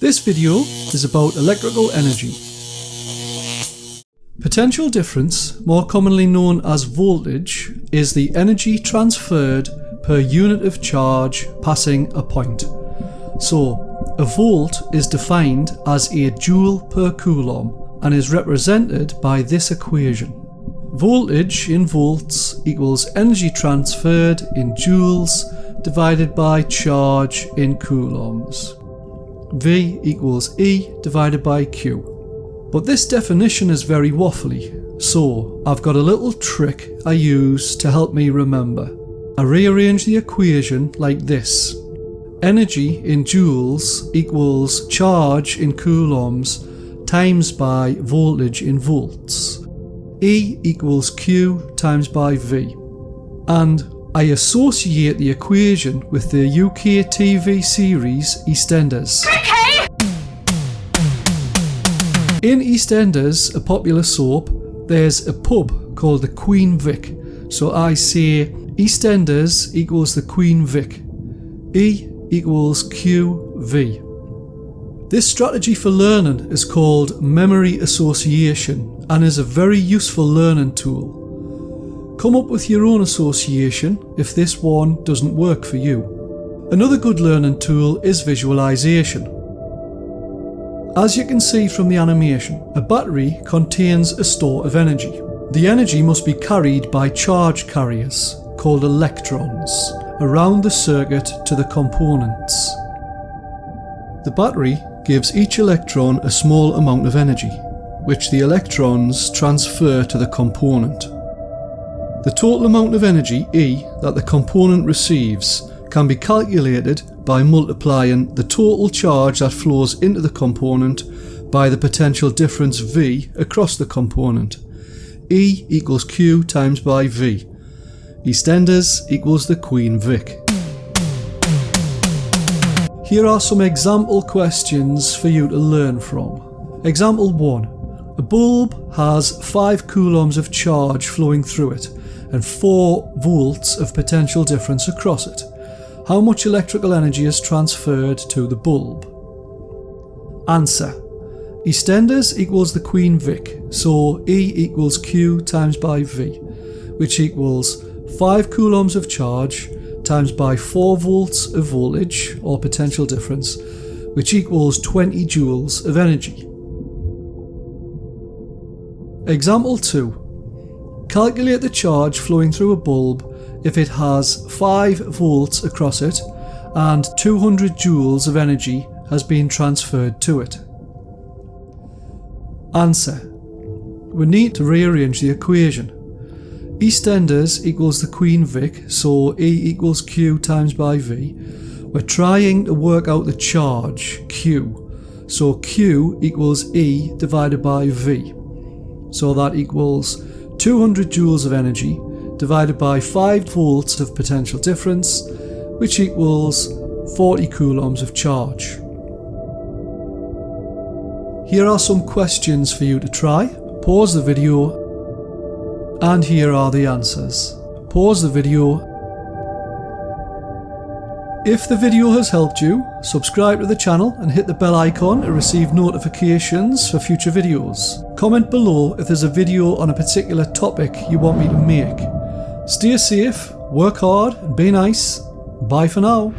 This video is about electrical energy. Potential difference, more commonly known as voltage, is the energy transferred per unit of charge passing a point. So, a volt is defined as a joule per coulomb and is represented by this equation. Voltage in volts equals energy transferred in joules divided by charge in coulombs. V equals E divided by Q. But this definition is very waffly, so I've got a little trick I use to help me remember. I rearrange the equation like this. Energy in joules equals charge in coulombs times by voltage in volts. E equals Q times by V. And I associate the equation with the UK TV series EastEnders. Okay. In EastEnders, a popular soap, there's a pub called the Queen Vic. So I say EastEnders equals the Queen Vic. E equals QV. This strategy for learning is called memory association and is a very useful learning tool. Come up with your own association if this one doesn't work for you. Another good learning tool is visualization. As you can see from the animation, a battery contains a store of energy. The energy must be carried by charge carriers, called electrons, around the circuit to the components. The battery gives each electron a small amount of energy, which the electrons transfer to the component. The total amount of energy, E, that the component receives can be calculated by multiplying the total charge that flows into the component by the potential difference V across the component. E equals Q times by V. EastEnders equals the Queen Vic. Here are some example questions for you to learn from. Example 1. A bulb has 5 coulombs of charge flowing through it and 4 volts of potential difference across it. How much electrical energy is transferred to the bulb? Answer. EastEnders equals the Queen Vic, so E equals Q times by V, which equals 5 coulombs of charge times by 4 volts of voltage or potential difference, which equals 20 joules of energy. Example 2. Calculate the charge flowing through a bulb if it has 5 volts across it and 200 joules of energy has been transferred to it. Answer. We need to rearrange the equation. EastEnders equals the Queen Vic, so E equals Q times by V. We're trying to work out the charge, Q. So Q equals E divided by V. So that equals 200 joules of energy divided by 5 volts of potential difference, which equals 40 coulombs of charge. Here are some questions for you to try. Pause the video, and here are the answers. Pause the video. If the video has helped you, subscribe to the channel and hit the bell icon to receive notifications for future videos. Comment below if there's a video on a particular topic you want me to make. Stay safe, work hard and be nice. Bye for now.